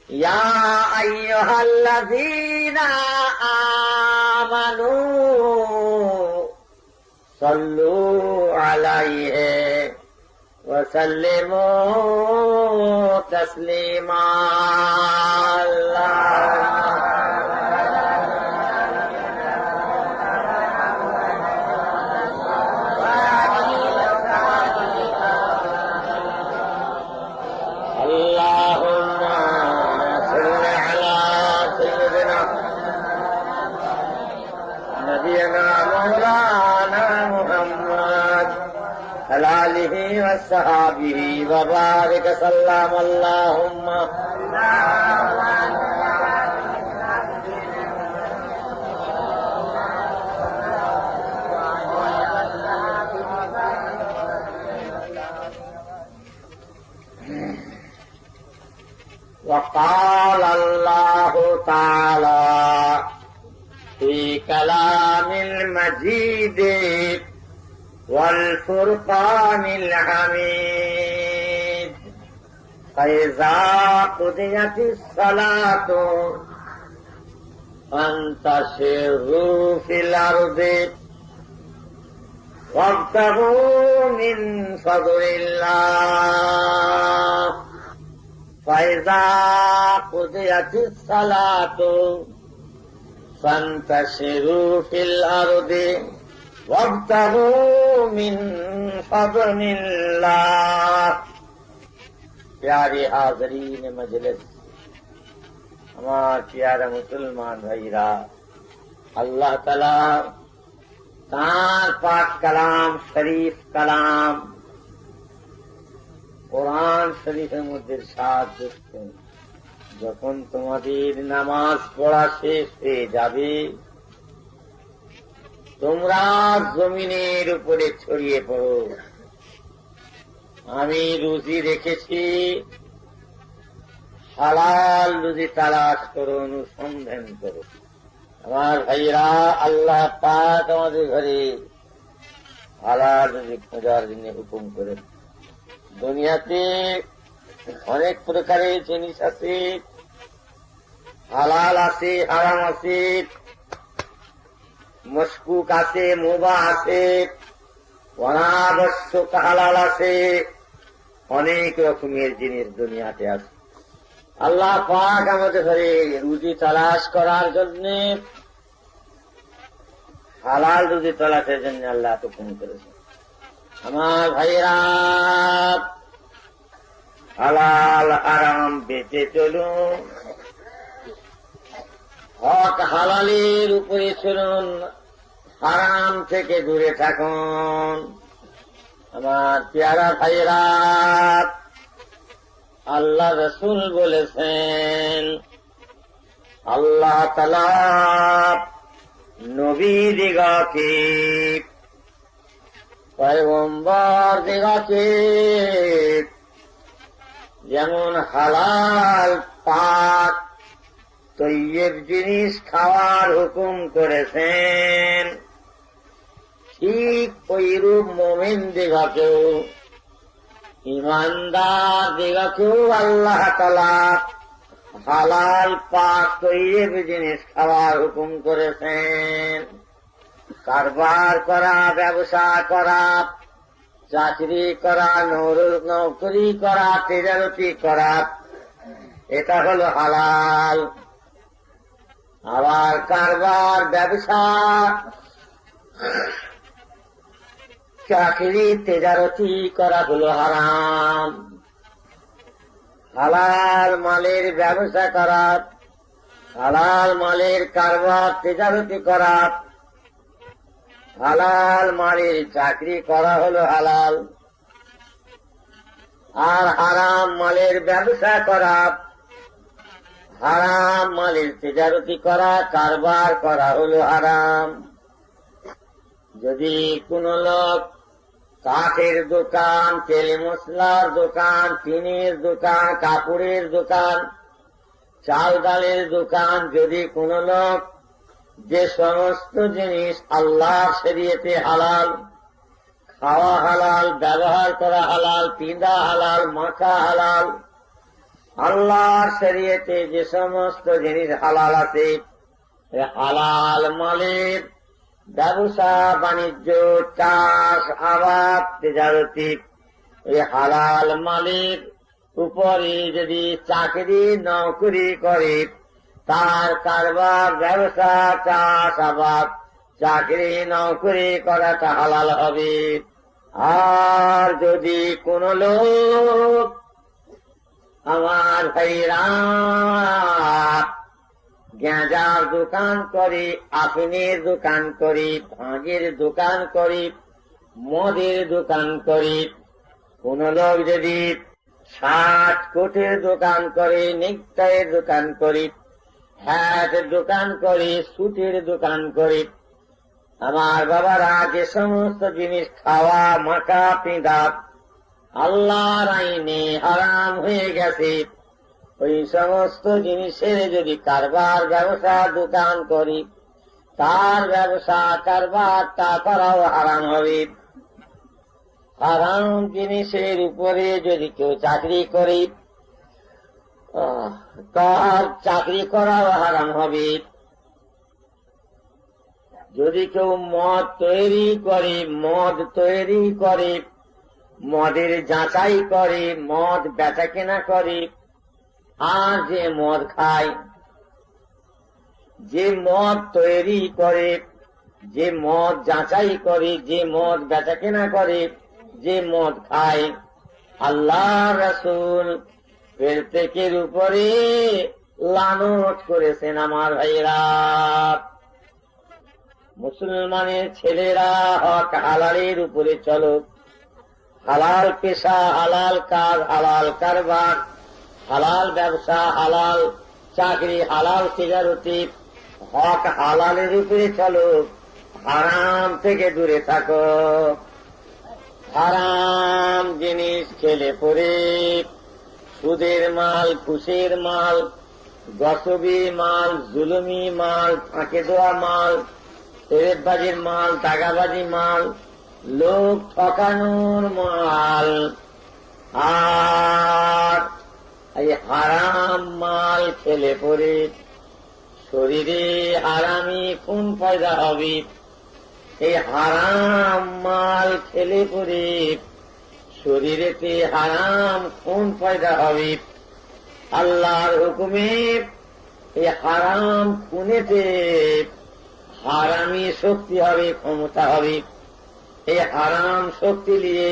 ইয়া আইয়ুহাল্লাযীনা আমানু সাল্লু আলাইহি ওয়া সাল্লিমু তাসলিমা। آله وصحابه وبارك سلام اللهم وقال الله تعالى في كلام المجيد والفرقان الحميد فإذا قضيت الصلاة فانتشروا في الأرض وابتغوا من فضل الله فإذا قضيت الصلاة فانتشروا في الأرض وابتغوا من فضل الله। प्यारे हाज़रीन मजलिस, हमार प्यारा मुसलमान भाईरा, अल्लाह ताला तार पाक कलाम शरीफ कलाम কোরআন শরীফের মধ্যে ইরশাদ করছেন, যখন তোমাদের নামাজ পড়া শেষ হয়ে যাবে তোমরা জমিনের উপরে ছড়িয়ে পড়ো। আমি রুজি রেখেছি, হালাল রুজি তালাশ করো, অনুসন্ধান করো। আমার ভাইরা, আল্লাহ পাক আমাদের ঘরে হালাল রুজি খোঁজার জন্য হুকুম করেন। দুনিয়াতে অনেক প্রকারের জিনিস আছে, হালাল আছে, হারাম আছে, মশকুক আছে, মুবাহ আছে, অনাবশ্যক হালাল আছে, অনেক রকমের জিনিস দুনিয়াতে আছে। আল্লাহ পাক আমাদের ঘরে রুজি তালাশ করার জন্য, হালাল রুজি তালাশের জন্য আল্লাহ হুকুম করেছে। আমার ভাইরা, হালাল হারাম বেঁচে চলুন, হক হালালের উপরে চলুন, হারাম থেকে দূরে থাকুন। আমার প্যারা ভাইরা, আল্লাহ রাসূল বলেছেন, আল্লাহ তাআলা নবীদিগকে, পয়গম্বরদিগকে যেমন হালাল পাক তৈয়ব জিনিস খাওয়ার হুকুম করেছেন, ঠিক ওইরূপ মুমিন দিগকেও, ইমানদার দিগকেও আল্লাহ তাআলা হালাল পাক তৈয়ব জিনিস খাওয়ার হুকুম করেছেন। কারবার করা, ব্যবসা করা, চাকরি করা, নৌকরি করা, তেজারতি করা, এটা হলো হালাল। আবার কারবার, ব্যবসা, চাকরি, তেজারতি করা হলো হারাম। হালাল মালের ব্যবসা করা, হালাল মালের কারবার, তেজারতি করা, হালাল মালের চাকরি করা হলো হালাল। আর হারাম মালের ব্যবসা করা, হারাম মালের তেজারতি করা, কারবার করা হলো হারাম। যদি কোন লোক কাঠের দোকান, তেল মশলার দোকান, টিনের দোকান, কাপড়ের দোকান, চাল ডালের দোকান, যদি কোন লোক যে সমস্ত জিনিস আল্লাহর শরীয়তে হালাল, খাওয়া হালাল, ব্যবহার করা হালাল, পিঁধা হালাল, মাখা হালাল, আল্লাহর শরীয়তে যে সমস্ত জিনিস হালাল আছে, হালাল মালের ব্যবসা বাণিজ্য, চাষ আবাদ, তেজারতি, এই হালাল মালের উপরে যদি চাকরি নৌকরি করে, তার কারবার ব্যবসা চাষ আবাদ চাকরি নৌকরি করাটা হালাল হবে। আর যদি কোন লোক আমার ভাইরা গাঁজার দোকান করে, আফিনের দোকান করে, ভাঙের দোকান করে, মদের দোকান করে, কোন লোক যদি 60 কোটের দোকান করে, নেকটাইয়ের দোকান করে, হ্যাটের দোকান করে, সুটের দোকান করে, আমার বাবারা যে সমস্ত জিনিস খাওয়া মাখা পিঁধা আল্লাহর আইনে হারাম হয়ে গেছে, ওই সমস্ত জিনিসের যদি কারবার ব্যবসা দোকান করি, তার ব্যবসা কারবারটা করাও হারাম হবে। হারাম জিনিসের উপরে যদি কেউ চাকরি করি, তার চাকরি করাও হারাম হবে। যদি কেউ মদ তৈরি করে, মদের যাচাই করে, মদ বেচা কেনা করে, আর যে মদ খায়, যে মদ তৈরি করে, যে মদ যাচাই করে, যে মদ বেচা কেনা করে, যে মদ খায়, আল্লাহ রাসূল প্রত্যেকের উপরে লানত করেছেন। আমার ভাইরা, মুসলমানের ছেলেরা হক হালালের উপরে চলো, হালাল পেশা, হালাল কাজ, হালাল কারবার, হালাল ব্যবসা, হালাল চাকরি, হালাল তিজারতি, হক হালালের উপরে চলো, হারাম থেকে দূরে থাকো। হারাম জিনিস খেলে পরে সুদের মাল, ঘুষের মাল, গসবি মাল, জুলুমি মাল, ফাঁকে দেওয়া মাল, তেরেবাজির মাল, দাগাবাজি মাল, লোক ঠকানোর মাল, আর এই হারাম মাল খেলে পরে শরীরে হারামি খুন পয়দা হবে। এই হারাম মাল খেলে পরে শরীরেতে হারাম খুন পয়দা হবে। আল্লাহর হুকুমে এই হারাম খুনেতে হারামি শক্তি হবে, ক্ষমতা হবে। এই হারাম শক্তি নিয়ে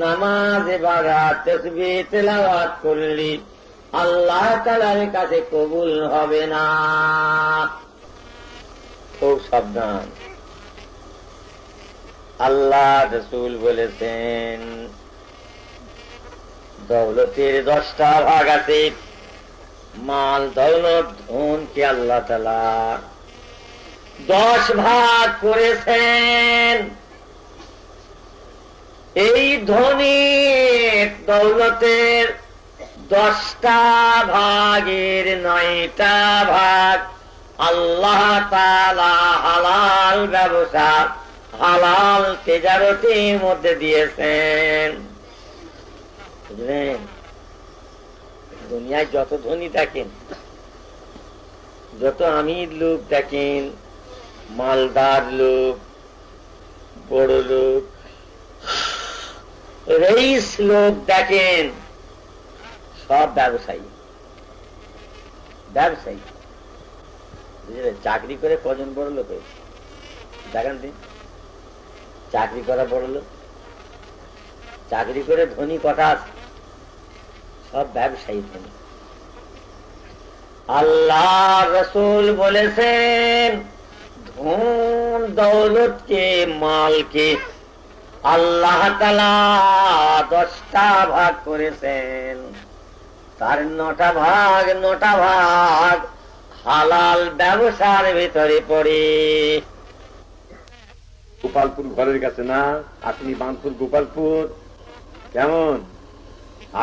নামাজ ইবাদত তাসবিহ তেলাওয়াত করলে আল্লাহ তাআলার কাছে কবুল হবে না। খুব সাবধান। আল্লাহ রাসূল বলেছেন, দৌলতের 10টা ভাগ আছে। মাল দৌলত ধনকে আল্লাহ তাআলা 10 ভাগ করেছেন। এই ধনীর দৌলতের 10টা ভাগের 9টা ভাগ আল্লাহ তাআলা হালাল ব্যবসা, হালাল তেজারতির মধ্যে দিয়েছেন। বুঝলেন? দুনিয়ায় যত ধনী দেখেন, যত আমির লোক দেখেন, মালদার লোক, বড় লোক, রইস লোক দেখেন, সব ব্যবসায়ী। বুঝলেন? চাকরি করে কজন বড় লোক হয়েছে দেখেন দিন। চাকরি করা বড় লোক, চাকরি করে ধনী কথা আছে, সব ব্যবসায়ী ধনী। আল্লাহ রাসূল বলেছেন, ধন দৌলতকে, মালকে আল্লাহ তাআলা 10টা ভাগ করেছেন। তার 9টা ভাগ হালাল ব্যবসার ভিতরে পড়ে। গোপালপুর ঘরের কাছে না, আপনি বানপুর গোপালপুর কেমন?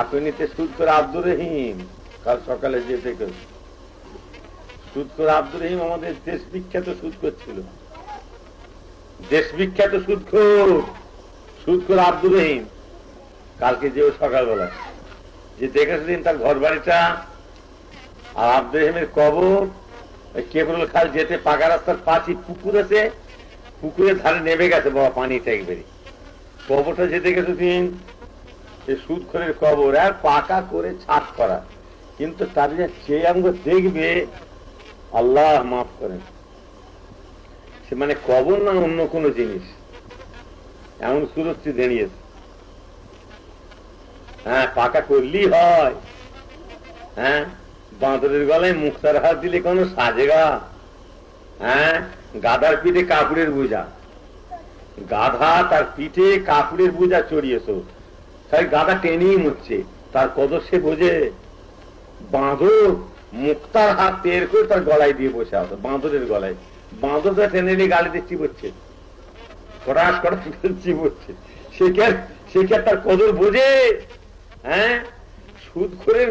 আপনিতে সুদখোর আব্দুর রহিম কাল সকালে যেতে সুদখোর আব্দুর রহিম আমাদের দেশ বিখ্যাত সুদখোর ছিল। দেশ বিখ্যাত সুদখোর আব্দুর রহিম কালকে যেও সকালবেলা যে দেখেছিলেন তার ঘর বাড়িটা আর আব্দুর রহিমের কবর কেবল খাল যেতে পাকা রাস্তার পাশে পুকুর আছে, পুকুরের ধারে নেমে গেছে বাবা পানিটা একবারে। কবরটা যে দেখেছেন সুদখোরের কবর আর পাকা করে ছাদ করা, কিন্তু তার যে অঙ্গ দেখবে আল্লাহ মাফ করেন, সে মানে কবর না অন্য কোন জিনিস এমন সুরক্ষিত দাঁড়িয়েছে। হ্যাঁ, পাকা করলেই হয়। হ্যাঁ, বাঁদরের গলায় মুক্তার হাত দিলে কোনো সাজেগা? হ্যাঁ, গাধার পিঠে কাপড়ের বোঝা, গাধা তার পিঠে কাপড়ের বোঝা চড়িয়েছ, তাই গাধা টেনেই মুচ্ছে, তার কদর সে বোঝে? বাঁদর মুক্তার হাত টের করে তার গলায় দিয়ে বসে আছে, বাঁদরের গলায়। বাঁদরটা টেনে নিয়ে গালিতে চিবোচ্ছে, কটাস কটাস চিবোচ্ছে, সে কি তার কদর বোঝে? হ্যাঁ, সুদখোরের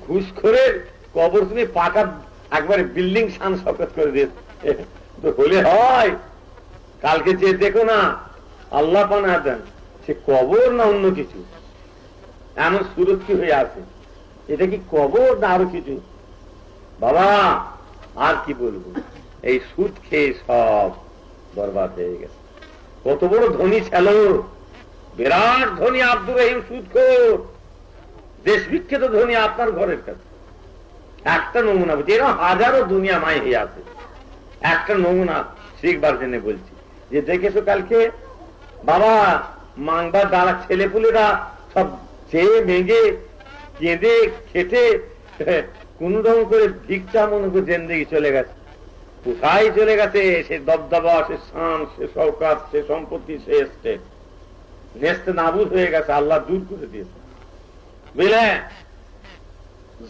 ঘুষখোরের কবর তুমি পাকা একবারে বিল্ডিং শান শকত করে দিয়ে তো হলে হয়? কালকে যে দেখো না আল্লাহ পানা দেন, সে কবর না অন্য কিছু এমন সুরক্ষিত হয়ে আছে। এটা কি কবর না আরো কিছু? বাবা আর কি বলবো, এই সুদ খেয়ে সব বরবাদ হয়ে গেছে। কত বড় ধনী ছিল, বিরাট ধনী আব্দুর রহিম সুদখোর, দেশ বিখ্যাত ধনী আপনার ঘরের কাছে। একটা নমুনা বলছি, এরকম হাজারো দুনিয়া মাই হয়ে আছে। একটা নমুনা শিখবার জন্য বলছি, যে দেখেছো কালকে বাবা মাংবার দাঁড়া ছেলেপুলেরা সব চেয়ে মেঘে কেঁদে খেটে কোন রকম করে ভিক্ষা মনে করে জেন্দেগি চলে গেছে। কোথায় চলে গেছে? সে দবদবা, সে শান, সে শওকাত, সে সম্পত্তি, সে এস্টেট নেস্তে নাবুদ হয়ে গেছে। আল্লাহ দূর করে দিয়েছে, বুঝলেন?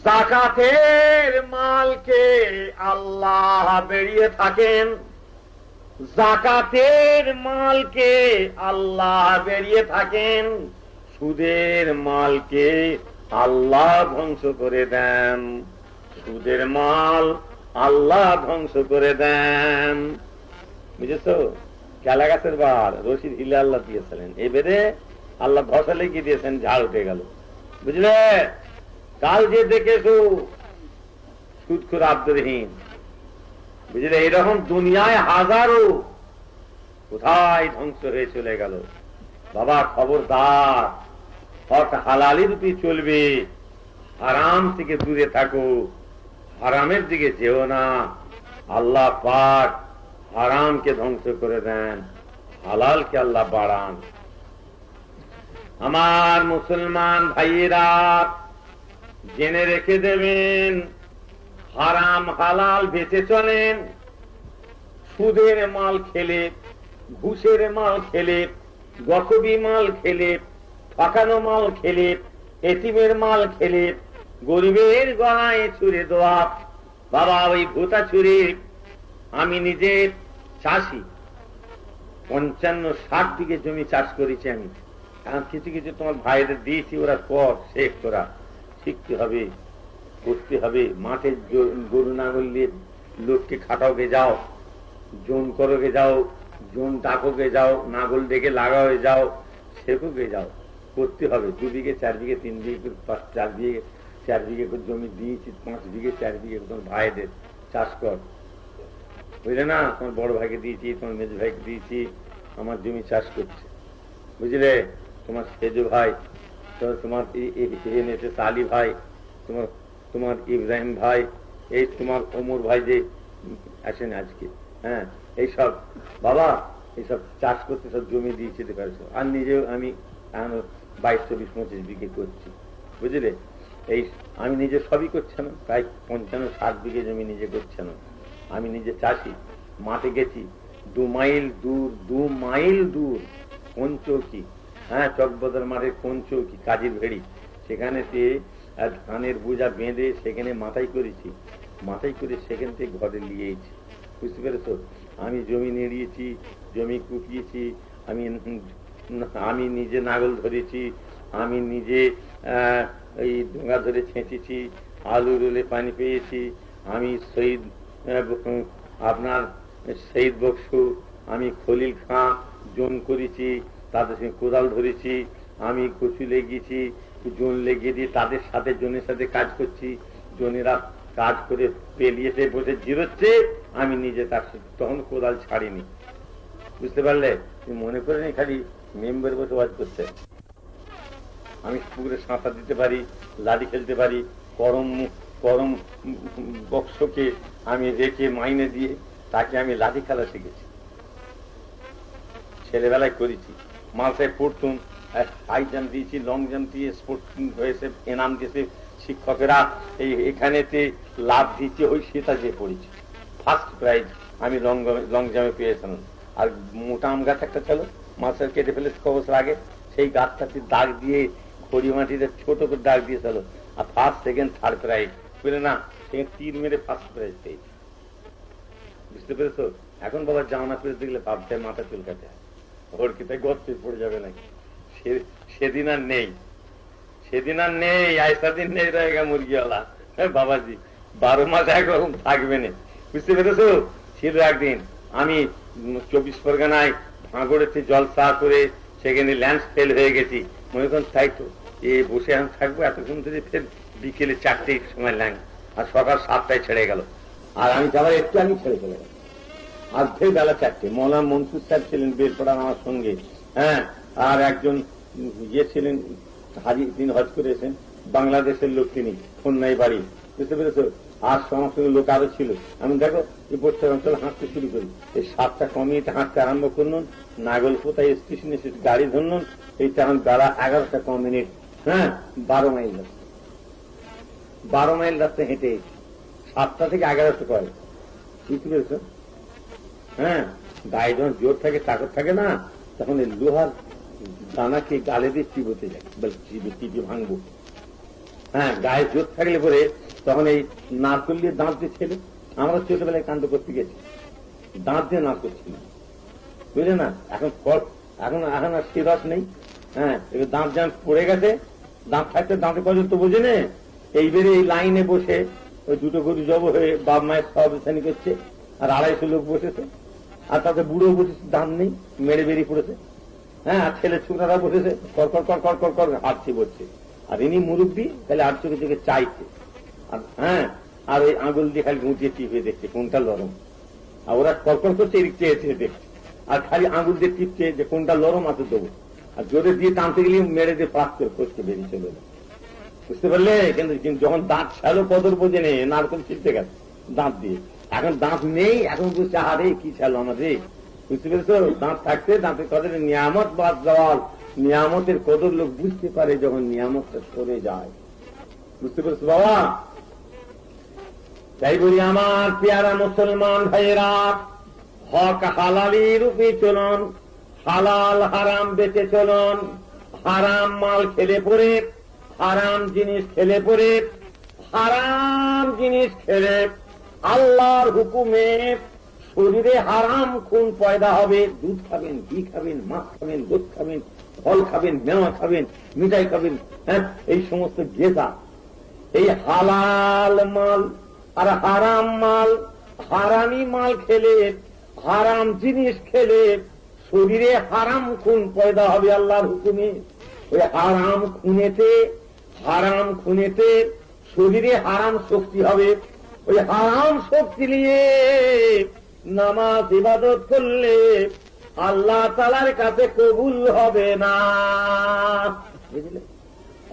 যাকাতের মালকে আল্লাহ বেরিয়ে থাকেন, যাকাতের মালকে আল্লাহ বেরিয়ে থাকেন, সুদের মালকে আল্লাহ ধ্বংস করে দেন। সুদের মাল আল্লাহ ধ্বংস করে দেন, বুঝেছো? কেলা গাছের বার রশিদ হিলে আল্লাহ দিয়েছিলেন, এবারে আল্লাহ ধসালে কি দিয়েছেন, ঝাড় উঠে গেল, বুঝলে? কাল যে দেখেছো সুদখোর আব্দুর রহিম, বুঝলে? এরকম দুনিয়ায় হাজারো কোথায় ধ্বংস হয়ে চলে গেল। বাবা খবরদার, হক হালালি রূপে চলবে, হারাম থেকে দূরে থাকো, হারামের দিকে যেও না। আল্লাহ পাক হারামকে ধ্বংস করে দেন, হালালকে আল্লাহ বাড়ান। আমার মুসলমান ভাইয়েরা জেনে রেখে দেবেন, হারাম হালাল বেঁচে চলেন। সুদের মাল খেলে, ঘুষের মাল খেলে, গকবি মাল খেলে, ঠকানো মাল খেলে, এতিমের মাল খেলে, গরিবের গলায় ছুড়ে দেওয়া, বাবা ওই ভূতা ছুড়ে। আমি নিজে চাষি, 55-60 বিঘে জমি চাষ করেছি আমি। এখন কিছু কিছু তোমার ভাইদের দিয়েছি, ওরা কর, শেখ, তোরা শিখতে হবে, করতে হবে। মাঠে গরু নাঙল নিয়ে লোককে খাটাওকে যাও, জোন করোকে যাও, জোন ডাকোকে যাও, নাগল ডেকে লাগাও যাও, শেখোকে যাও, করতে হবে। 2 বিঘে 4 বিঘে 3 বিঘে 4 বিঘে 4 বিঘে করে জমি দিয়েছি, 5 বিঘে 4 বিঘে তোমার ভাইদের চাষ কর, বুঝলে না? তোমার বড় ভাইকে দিয়েছি, তোমার মেজ ভাইকে দিয়েছি, আমার জমি চাষ করছে, বুঝলে? তোমার সেজু ভাই, তোমার আলী ভাই, তোমার ইব্রাহিম ভাই, এই তোমার ওমর ভাই যে আসেন আজকে, হ্যাঁ, এইসব বাবা এইসব চাষ করতে সব জমি দিয়েছি, দেখো। আর নিজেও আমি 22-24-25 বিঘে করছি, বুঝলে? এই আমি নিজে সবই করছে না, প্রায় 55-60 বিঘে জমি নিজে করছে না। আমি নিজে চাষি, মাঠে গেছি 2 মাইল দূর কোন চৌকি, হ্যাঁ, চকবাজার মাঠের কোন চৌকি, কাজীর ভেড়ি, সেখানে ধানের বোঝা বেঁধে সেখানে মাথায় করেছি, মাথায় করে সেখান থেকে ঘরে নিয়েছি, বুঝতে পেরেছো? আমি জমি নেড়িয়েছি, জমি কুপিয়েছি, আমি নিজে নাগল ধরেছি, আমি নিজে এই ডোঙা ধরে ছেঁচেছি, আলু রুলে পানি পেয়েছি, আমি আপনার শহীদ বক্সু, আমি খলিল খাঁ জোন করেছি, তাদের সঙ্গে কোদাল ধরেছি, আমি কচু লেগেছি, জন লেগে দিয়ে তাদের সাথে জনের সাথে কাজ করছি, জনেরা কাজ করে পেলিয়েতে বসে জিরোচ্ছে, আমি নিজে তার তখন কোদাল ছাড়িনি। বুঝতে পারলে? তুমি মনে করে নি খালি মেম্বার বসে ওয়াজ করছে। আমি পুকুরে সাঁতার দিতে পারি, লাঠি খেলতে পারি, করম বক্সকে আমি রেখে মাইনে দিয়ে তাকে আমি লাঠি খেলা শিখেছি, ছেলেবেলায় করেছি। মালসায় পড়তুম, হাই জাম্প দিয়েছি, লং জাম্প দিয়ে স্পোর্ট হয়েছে, এনাম দিয়েছে শিক্ষকেরা, এই এখানেতে লাভ দিচ্ছে, ওই সেটা যে পড়েছি। ফার্স্ট প্রাইজ আমি লং জাম্পে পেয়েছিলাম। আর মোটা আম গাছ একটা ছিল, মাছের কেটে ফেলে 6 বছর আগে, সেই গাছটাতে দাগ দিয়ে খড়ি মাটিতে ছোট করে দাগ দিয়েছিল, আর ফার্স্ট সেকেন্ড থার্ড প্রাইজ বুঝলে না, সেখানে তীর মেরে ফার্স্ট প্রাইজ পেয়েছি। বুঝতে পেরেছো? এখন বাবা জানা পেরে দেখলে ভাবতে মাথা চুলকাতে হয়, ওর কি তাই গর্তে পড়ে যাবে নাকি? সেদিন আর নেই, সেদিন আর নেই, আয়সা দিন নেই রয়েগা মুরগিওয়ালা। বাবাজি 12 মাস একরকম থাকবে না। বুঝতে পেরেছো? ছিল একদিন আমি 24 পরগনায় ভাঙড়েতে জলসা করে সেখানে ল্যান্ড ফেল হয়ে গেছি। মনে করেন তাই তো বসে আমি থাকবো এতক্ষণ ধরে, ফের বিকেলে 4টের সময় ল্যাং, আর সকাল 7টায় ছেড়ে গেল, আর আমি যাবার একটু আমি ছেড়ে চলে গেল। আর ফের বেলা 4টে। মৌলানা মনসুর সাহেব ছিলেন বেলপড়ান আমার সঙ্গে, হ্যাঁ, আর একজন ইয়ে ছিলেন হাজি, তিনি হজ করেছেন, বাংলাদেশের লোক, তিনি খুলনায় বাড়ি। বুঝতে পেরেছো? আর আমার সঙ্গে লোক আরো ছিল। আমি দেখো এই বছর অঞ্চলে হাঁটতে শুরু করি, এই 7টা কমিয়ে হাঁটতে আরম্ভ করলেন, নাগলপোতায় স্টেশনে গাড়ি ধরলেন, এই তখন বেলা 11টা কম মিনিট, হ্যাঁ, 12 মাইল রাস্তা, 12 মাইল রাস্তা হেঁটে 7টা থেকে 11টা করে। বুঝতে পেরেছ? হ্যাঁ, গায়ে যখন জোর থাকে, তাকত থাকে না, তখন এই লোহার দানাকে গালে দিয়ে চিবোতে যায়, চিপে ভাঙবো। হ্যাঁ, গায়ে জোর থাকলে পরে তখন এই নারকল দিয়ে দাঁত দিয়ে ছেলে, আমরা ছোটবেলায় কাণ্ড করতে গেছি, দাঁত দিয়ে নারকল ছিল, বুঝলে না? এখন এখন এখন আর সে রস নেই। হ্যাঁ, এবার দাঁত যেন পড়ে গেছে, দাঁত থাকতে দাঁতে পর্যন্ত বোঝে নে, এইবারে এই লাইনে বসে ওই দুটো গরু জব হয়ে বাপ মায়ের সব শ্রেণী করছে, আর 250 লোক বসেছে, আর তাতে বুড়ো বসেছে, দাম নেই, মেরে বেরিয়ে পড়েছে। হ্যাঁ, আর ছেলে ছোকরারা বসেছে, কর কর কর কর কর কর হাঁটছে বলছে, আর ইনি মুরব্বী তাহলে আর চোখে চোখে চাইছে, আর হ্যাঁ, আর ওই আঙুল দিয়ে খালি গুঁটিয়ে টিপে দেখছে কোনটা নরম, আর ওরা কর করছে, এদিক চেয়ে চেয়ে দেখছে, আর খালি আঙুল দিয়ে টিপছে যে কোনটা নরম আছে দেবো, আর জোরে দিয়ে টানতে গেলে মেরে দিয়ে পাস করে করছে, বেরিয়ে চলে গেল। বুঝতে পারলে? কিন্তু যখন দাঁত ছাড়ো কদর বোঝে নেই, নারকল ছিটতে গেছে দাঁত দিয়ে, এখন দাঁত নেই, এখন বুঝছে আরে কি ছাড়লো আমাদের। বুঝতে পেরেছো? দাঁত থাকতে দাঁতের কদর, নিয়ামত বাদ দেওয়াল, নিয়ামতের কদর লোক বুঝতে পারে যখন নিয়ামতটা সরে যায়। বুঝতে পেরেছো বাবা? তাই বলি আমার পেয়ারা মুসলমান ভাইয়েরা, হক হালালি রূপে চলন, হালাল হারাম বেঁচে চলন। হারাম মাল খেলে পরে, হারাম জিনিস খেলে পরে, হারাম জিনিস খেলে আল্লাহর হুকুমে শরীরে হারাম খুন পয়দা হবে। দুধ খাবেন, ঘি খাবেন, মাছ খাবেন, দুধ খাবেন, ফল খাবেন, মেওয়া খাবেন, মিঠাই খাবেন, হ্যাঁ, এই সমস্ত গেজা, এই হালাল মাল আর হারাম মাল, হারামি মাল খেলে, হারাম জিনিস খেলে শরীরে হারাম খুন পয়দা হবে আল্লাহর হুকুমে। ওই হারাম খুনেতে শরীরে হারাম শক্তি হবে। ওই হারাম শক্তি নিয়ে নামাজ ইবাদত করলে আল্লাহ তাআলার কাছে কবুল হবে না। বুঝলে?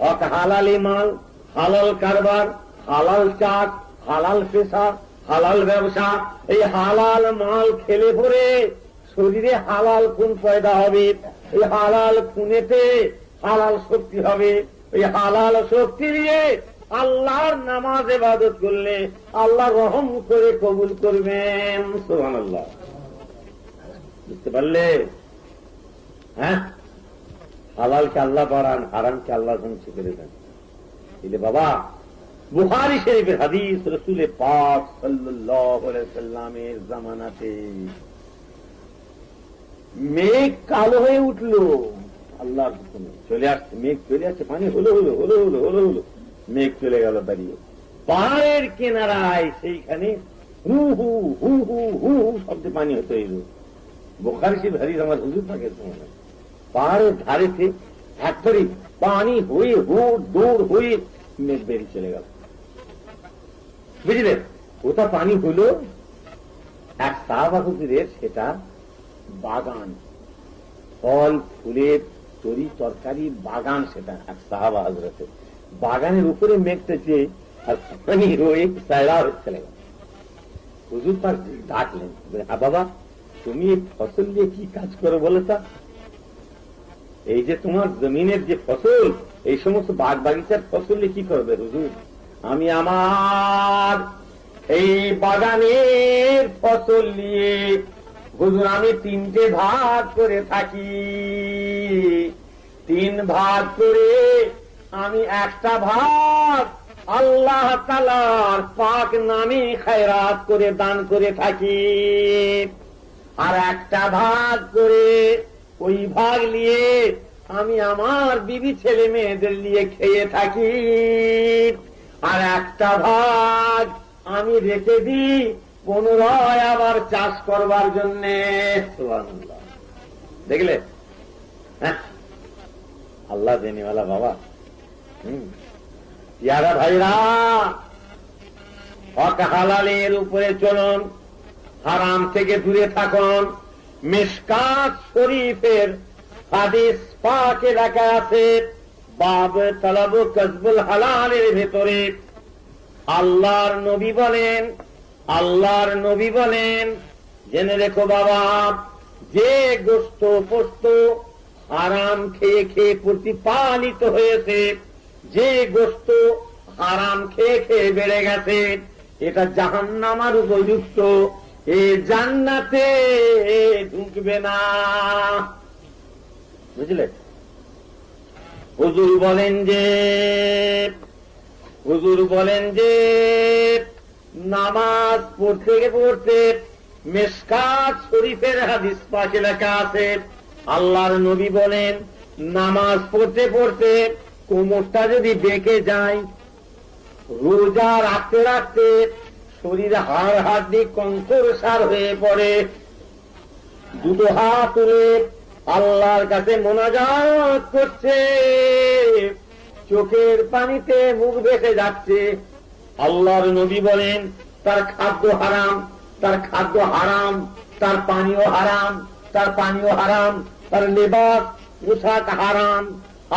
হক হালালি মাল, হালাল কারবার, হালাল চাক, হালাল পেশা, হালাল ব্যবসা, এই হালাল মাল খেলে পরে শরীরে হালাল খুন পয়দা হবে। এই হালাল খুনেতে হালাল শক্তি হবে। এই হালাল শক্তি দিয়ে আল্লাহর নামাজ ইবাদত করলে আল্লাহ রহম করে কবুল করবেন। সুবহানাল্লাহ। বুঝতে পারলে? হ্যাঁ, হালালকে আল্লাহ বাড়ান, হারামকে আল্লাহ ধ্বংস করে দেন। এলে বাবা, বুখারী শরীফের হাদিস, রাসূল পাক সাল্লাল্লাহু আলাইহি সাল্লামের জামানাতে মেঘ কালো হয়ে উঠলো, আল্লাহর হুকুমে চলে আসছে, মেঘ চলে আসছে, পানি হলো হলো হলো হলো হলো হলো, মেঘ চলে গেল দাঁড়িয়ে পাহাড়ের কিনারায়, সেইখানে হু হু হু হু হু হু শব্দে পানি হতে এলো। বুখারী শরীফ হাদিস আমার হুজুর পাকের সময়, পাহাড়ের ধারেতে একবারই পানি হয়ে হুড় দৌড় হয়ে মেঘ বেরিয়ে চলে গেল। বুঝলে, ওটা পানি হলো এক সাহাবা হুজুরের, সেটা বাগান, ফল ফুলের তরি তরকারি বাগান, সেটা এক সাহাবা হজরতের বাগানের উপরে মেঘতেছে আর পানি হয়ে সায়রা হয়ে চলে গেল। হুজুর তার ডাকলেন, বাবা তুমি এই ফসল দিয়ে কি কাজ করো বলো তা? এই যে তোমার জমিনের যে ফসল, এই সমস্ত বাগ বাগিচার ফসল দিয়ে কি করবে হুজুর? আমি আমার এই বাগানের ফসল নিয়ে হুজুর আমি 3টে ভাগ করে থাকি। 3 ভাগ করে আমি একটা ভাগ আল্লাহ তাআলার পাক নামে খায়রাত করে দান করে থাকি, আর একটা ভাগ করে ওই ভাগ নিয়ে আমি আমার বিবি ছেলে মেয়েদের নিয়ে খেয়ে থাকি, আর একটা ভাগ আমি রেখে দিই পুনরায় আবার চাষ করবার জন্য। সুবহানাল্লাহ, দেখলে আল্লাহ দেনেওয়ালা বাবা। ইয়ারা ভাইরা, হক হালালের উপরে চলুন, হারাম থেকে দূরে থাকুন। মিশকাত শরীফের হাদিস পাকে লেখা আছে, বাব তলব কসবুল হালালের ভেতরে আল্লাহর নবী বলেন জেনে রেখো বাবা, যে গোশত পোস্ত হারাম খেয়ে খেয়ে প্রতিপালিত হয়েছে, যে গোশত হারাম খেয়ে খেয়ে বেড়ে গেছে, এটা জাহান্নামের উপযুক্ত, এ জান্নাতে ঢুকবে না। বুঝলে, হুজুর বলেন যে নামাজ পড়তে পড়তে, মিশকাত শরীফের হাদিস পাকে লেখা আছে, আল্লাহর নবী বলেন নামাজ পড়তে পড়তে কোমরটা যদি বেঁকে যায়, রোজা রাখতে রাখতে শরীরে হাড় হাড্ডি কঙ্করসার হয়ে পড়ে, 2 হাত তুলে আল্লাহর কাছে মোনাজাত করছে, চোখের পানিতে মুখ ভেসে যাচ্ছে, আল্লাহর নবী বলেন তার খাদ্য হারাম, তার পানীয় হারাম, তার লেবাস পোশাক হারাম।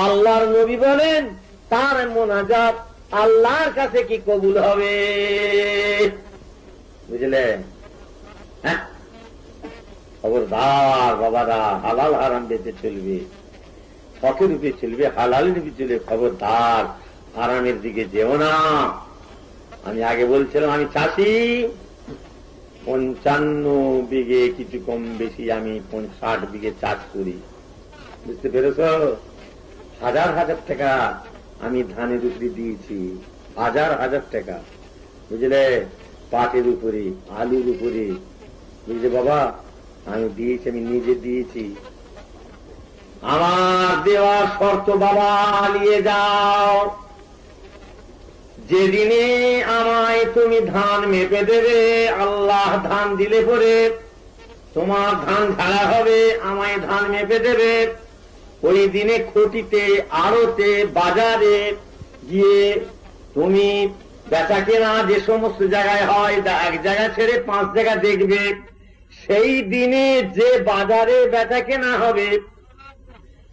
আল্লাহর নবী বলেন তার মোনাজাত আল্লাহর কাছে কি কবুল হবে? বুঝলে, হ্যাঁ, খবরদার বাবারা, হালাল হারাম বেঁচে চলবে, হকের উপরে চলবে, হালালের উপরে চলবে, খবরদার হারামের দিকে যেও না। আমি আগে বলছিলাম আমি চাষি, 55 বিঘে কিছু কম বেশি আমি 60 বিঘে চাষ করি। বুঝতে পেরেছ? হাজার হাজার টাকা আমি ধানের উপরে দিয়েছি, হাজার হাজার টাকা, বুঝলে, পাটের উপরে, আলুর উপরে, বুঝলে বাবা, আমি দিয়েছি, আমি নিজে দিয়েছি। আমার দেওয়ার শর্ত বাবা নিয়ে যাও, যেদিনে আমায় তুমি ধান মেপে দেবে, আল্লাহ ধান দিলে পরে তোমার ধান ঝাড়া হবে, আমায় ধান মেপে দেবে, ওই দিনে খুঁটিতে, আড়তে, বাজারে গিয়ে তুমি বেচা কেনা যে সমস্ত জায়গায় হয়, এক জায়গা ছেড়ে 5 জায়গা দেখবে, সেই দিনে যে বাজারে বেচা কেনা হবে,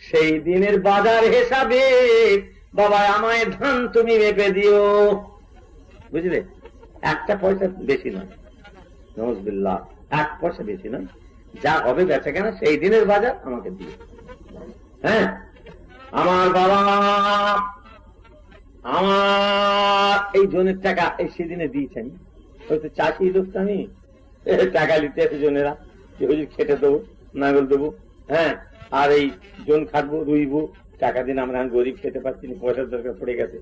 সেই দিনের বাজার হিসাবে বাবা আমায় ধান তুমি মেপে দিও। বুঝলে, 1 পয়সা বেশি নয়, নওয়াজবিল্লাহ, 1 পয়সা বেশি নয়, যা হবে বেচা কেনা সেই দিনের বাজার আমাকে দিও। হ্যাঁ, আমার বাবা, আমার এই জনের টাকা এই সেদিনে দিয়েছেন, হয়তো চাষি লোক তো আমি, টাকা নিতে এসে জনেরা খেটে দেবো, নাগল দেবো, হ্যাঁ, আর এই জন খাটবো, রুইবো, টাকা দিন আমরা গরিব, খেতে পারছি না, পয়সার দরকার পড়ে গেছে,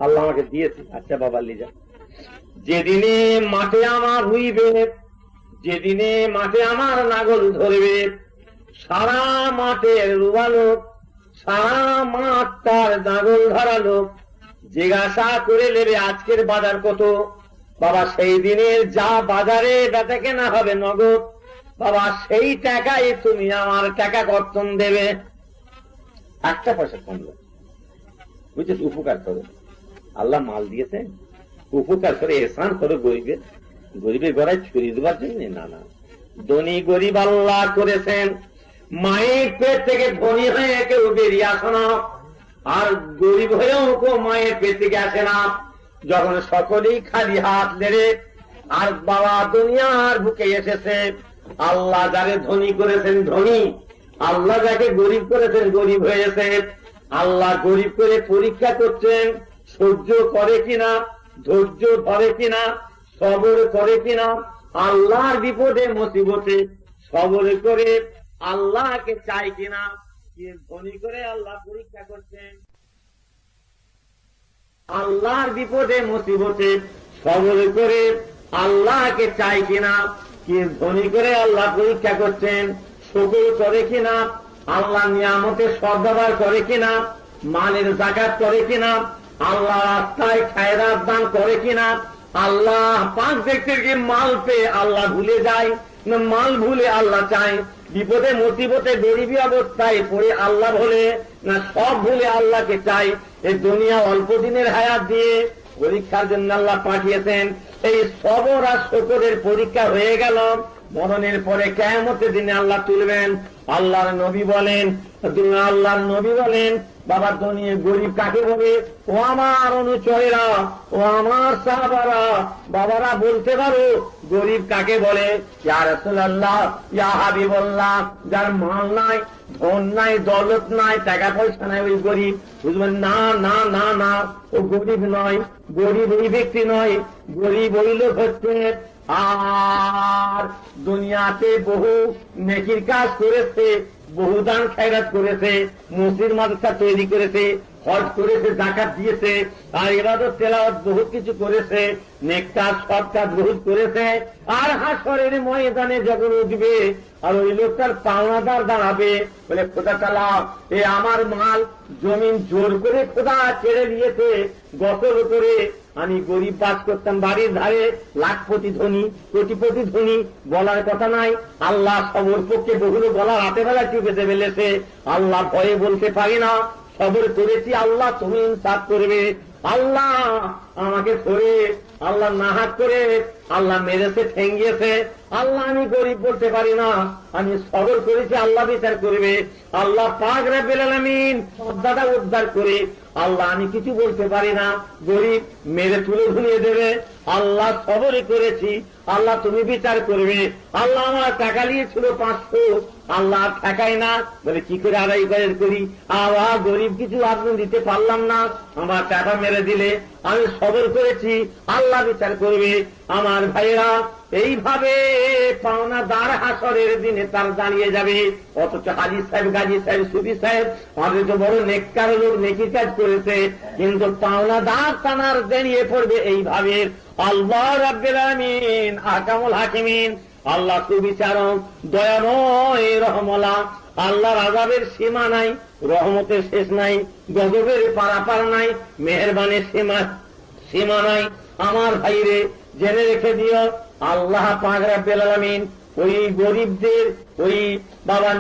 আল্লাহ আমাকে দিয়েছে, আচ্ছা বাবা লিজা। যেদিনে মাঠে আমার রুইবে, যেদিনে মাঠে আমার নাগল ধরবে, সারা মাঠের রুয়ালো, সারা মাঠ তার নাগল ধরালো, জিজ্ঞাসা করে নেবে আজকের বাজার কত, বাবা সেই দিনের যা বাজারে বেচা কেনা হবে নগদ, বাবা সেই টাকায় তুমি আমার টাকা কর্তন দেবে। একটা পয়সা কম লাগে, বুঝছিস? উপকার করো, আল্লাহ মাল দিয়েছে, উপকার করে এহসান করো গরিবের, গরিবের গড়ায় ছড়িয়ে দেওয়ার জন্য না। না, ধনী গরিব আল্লাহ করেছেন। মায়ের পেট থেকে ধনী হয়ে কেউ বেরিয়ে আসে না, আর গরিব হয়েও কেউ মায়ের পেট থেকে আসে না। যখন সকলেই খালি হাত নেড়ে আর বাবা দুনিয়ার বুকে এসেছে, আল্লাহ যাকে ধনী করেছেন ধনী, আল্লাহ যাকে গরিব করেছেন গরিব হয়েছে। আল্লাহ গরিব করে পরীক্ষা করছেন, সহ্য করে কিনা, ধৈর্য ধরে কিনা, সবর করে কিনা। আল্লাহর বিপদে মুসিবতে সবর করে আল্লাহকে চাই কিনা, ধনী করে আল্লাহ পরীক্ষা করছেন। আল্লাহর বিপদে মুসিবতে সবর করে আল্লাহকে চাই কিনা, ধনী করে আল্লাহ পরীক্ষা করছেন। শুকর করে কিনা, আল্লাহ নিয়ামতের সদ্ব্যবহার করে কিনা, মালের যাকাত করে কিনা, আল্লাহ রাস্তায় খায়রাত দান করে কিনা। আল্লাহ পাঁচ ব্যক্তির কি মাল পেয়ে আল্লাহ ভুলে যায় না মাল ভুলে আল্লাহ চায়? বিপদে মুসিবতে গরিবী অবস্থায় পড়ে আল্লাহ ভুলে না সব ভুলে আল্লাহকে চাই? এই দুনিয়া অল্প দিনের হায়াত দিয়ে পরীক্ষার জন্য আল্লাহ পাঠিয়েছেন। এই সবর আর শুকরের পরীক্ষা হয়ে গেল, মরণের পরে কিয়ামতের দিনে আল্লাহ তুলবেন। আল্লাহর নবী বলেন বাবা দুনিয়া গরিব কাকে বলে? ও আমার অনুচরেরা, ও আমার সাহাবারা, বাবারা বলতে পারো গরিব কাকে বলে? ইয়া রাসূলুল্লাহ, ইয়া হাবিবাল্লাহ, যার মাল নাই, ধন নাই, দৌলত নাই, টাকা পয়সা নাই, ওই গরিব। বুঝবেন না না না না, ও গরিব নয়, গরিব ওই ব্যক্তি নয়, গরিব ওই লোক হচ্ছে আর দুনিয়াতে বহু নেকির কাজ করেছে, বহু দান খায়রাত করেছে, মসজিদ মাদ্রাসা তৈরি করেছে, হজ করেছে, যাকাত দিয়েছে, আর ইবাদত তেলাওয়াত বহুত কিছু করেছে, নেক কাজ সৎ কাজ বহুত করেছে। আর হাসরের ময়দানে যখন উঠবে আর ওই লোকটার পাওনাদার দাঁড়াবে, বলে খোদা তাআলা এ আমার মাল জমিন জোর করে খোদা ছেড়ে দিয়েছে, গসল করে আমি গরিব বাস করতাম বাড়ির ধারে, লাখপতি ধনী, কোটিপতি ধনী, বলার কথা নাই। আল্লাহ সবর পক্ষে বহুলো গলা রাতে বেলা টিপেতে ফেলেছে, আল্লাহ ভয়ে বলতে পারি না, সবর করেছি, আল্লাহ তুমি ইনসাফ করবে। আল্লাহ আমাকে ধরে আল্লাহ নাহাক করে আল্লাহ মেরেছে, ঠেঙ্গিয়েছে, আল্লাহ আমি গরিব বলতে পারি না, আমি সবর করেছি, আল্লাহ বিচার করবে। আল্লাহ পাক রব্বুল আলামিন সবদাটা উদ্ধার করে, আল্লাহ আমি কিছু বলতে পারি না, গরিব মেরে তুলে ধুলিয়ে দেবে। আল্লাহ সবরই করেছি, আল্লাহ তুমি বিচার করবে। আল্লাহ আমার টাকা নিয়েছিল 500, আল্লাহ ঠেকাই না, বলে কি করে আদায় করি? আবার গরিব কিছু আপনি দিতে পারলাম না, আমার টাকা মেরে দিলে, আমি সবর করেছি, আল্লাহ বিচার করবে। আমার ভাইয়েরা, এইভাবে পাওনাদার হাসরের দিনে তার দাঁড়িয়ে যাবে। অথচ হাজি সাহেব, গাজী সাহেব, সুফি সাহেব আমাদের তো বড় নেককার লোক, নেকি কাজ করেছে, কিন্তু পাওনাদার তানার দাঁড়িয়ে পড়বে এইভাবে। আল্লাহ রাব্বুল আলামিন আহকামুল হাকিমিন, আল্লাহ সুবিচারক, দয়াময়, রহমলা। আল্লাহর আযাবের সীমা নাই, রহমতের শেষ নাই, গজবের পারাপার নাই, মেহেরবানির সীমা নাই। আমার ভাইরে জেনে রেখে দিও, আল্লাহ পাক রব্বুল আলামিন ওই গরিবদের, ওই বাবা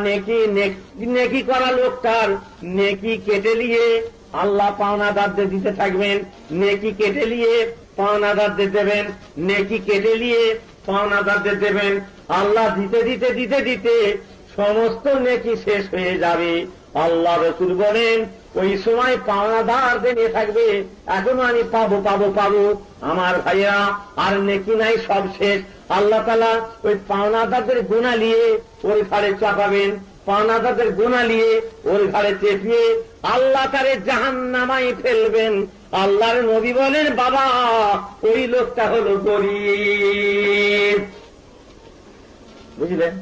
নেকি করা লোকটার নেকি কেটে নিয়ে আল্লাহ পাওনাদারদের দিতে থাকবেন, নেকি কেটে নিয়ে পাওনাদারদের দেবেন, নেকি কেটে নিয়ে পাওনাদারদের দেবেন। আল্লাহ দিতে দিতে দিতে দিতে সমস্ত নেকি শেষ হয়ে যাবে। আল্লাহ রাসূল বলেন ওই সময় পাওনাদারদের নিয়ে থাকবে, এখনো আমি পাবো পাবো পাবো। আমার ভাইয়া আর নেকি নাই, সব শেষ। আল্লাহ তাআলা ওই পাওনাদারদের গুনাহ নিয়ে ওই ঘাড়ে চাপাবেন, পাওনাদারদের গুনাহ নিয়ে ওর ঘাড়ে চেপিয়ে আল্লাহ তারে জাহান্নামায় ফেলবেন। আল্লাহর নবী বলেন বাবা ওই লোকটা হলো গরিব। বুঝলেন?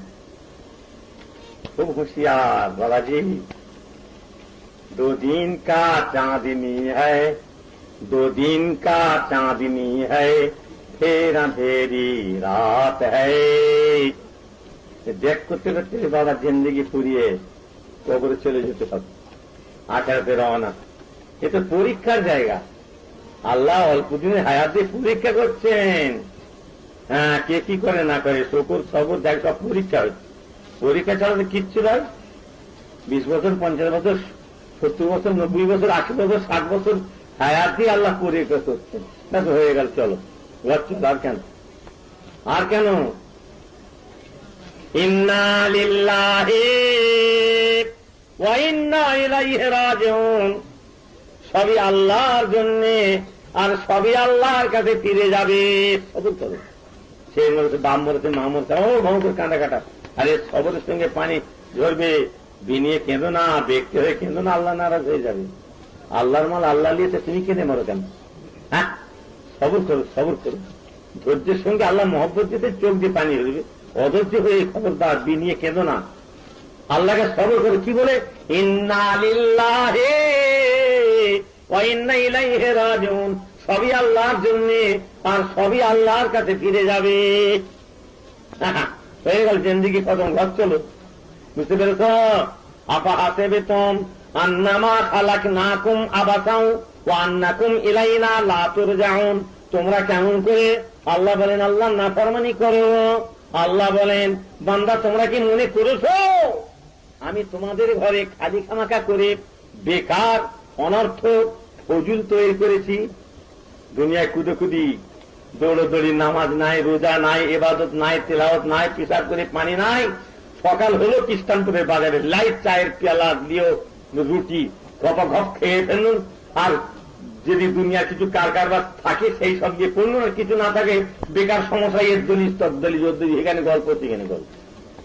খুব হুঁশিয়ার বাবাজি। 2 दिन का चांदनी है, 2 दिन का चांदनी है, फिर अंधेरी रात है। দেখ করতে করতে বাবা জিন্দগি ফুরিয়ে কবরে চলে যেতে হবে, আখেরাতে রওনা। এ তো পরীক্ষার জায়গা। আল্লাহ অল্প দিনের হায়াতে পরীক্ষা করছেন। হ্যাঁ, কে কি করে না করে, শুকর সবর দেখ, সব পরীক্ষা হচ্ছে। পরীক্ষা ছাড়া তো কিচ্ছু নয়। 20 বছর 50 বছর 70 বছর, 90 বছর, 80 বছর, 60 বছর হায়াত দিয়ে আল্লাহ করে করছেন, ব্যাস হয়ে গেল, চলো ঘর চলো। আর কেন, আর কেন? ইন্না লিল্লাহি ওয়া ইন্না ইলাইহি রাজিউন, সবই আল্লাহর জন্য আর সবই আল্লাহর কাছে ফিরে যাবে। সবর করো, সে মরেছে, বাপ মরেছে, মা মরেছে, ও ভাও করে কাঁদা কাটা, আরে সবরের সঙ্গে পানি ঝরবে, বিনিয়ে কেঁদো না, ব্যক্তি হয়ে কেঁদো না, আল্লাহ নারাজ হয়ে যাবে। আল্লাহর মাল আল্লাহ নিয়েছে, তুমি কেঁদে মরো কেন? হ্যাঁ, সবর করো, সবর করো, ধৈর্যের সঙ্গে আল্লাহ মহব্বত দিতে চোখ দিয়ে পানি হইবে, অধৈর্য হয়ে খবরদার বিনিয়ে কেঁদো না, আল্লাহকে সবর করো। কি বলে? ইন্না লিল্লাহি ওয়া ইন্না ইলাইহি রাজিউন, সবই আল্লাহর জন্য আর সবই আল্লাহর কাছে ফিরে যাবে। হয়ে গেল, জিন্দেগি খতম, ঘর চলো। বুঝতে পেরেছ? আপা হাসিবতুম আন্নামা খালাকনাকুম আবাসাও ওয়া আন্নাকুম ইলাইনা লা তুরজাউন, তোমরা কেমন করে, আল্লাহ বলেন আল্লাহ নাফরমানি করো, আল্লাহ বলেন বান্দা তোমরা কি মনে করেছো আমি তোমাদের ঘরে খালি খামাকা করে বেকার অনর্থ ফজুল তৈরি করেছি? দুনিয়ায় কুদোকুদি, দৌড়দৌড়ি, নামাজ নাই, রোজা নাই, ইবাদত নাই, তেলাওয়াত নাই, পিসাব করে পানি নাই, সকাল হলো খ্রিস্টানপুরের বাজারে লাইট চায়ের পেয়ালা দিয়েও রুটি গপা ঘপ খেয়ে ফেলুন, আর যদি দুনিয়া কিছু কারবার থাকে সেই সব দিয়ে পড়ল, কিছু না থাকে বেকার সমস্যা, এর দলিস তদ্দলি জদ্দলি, এখানে গল্প সেখানে গল্প।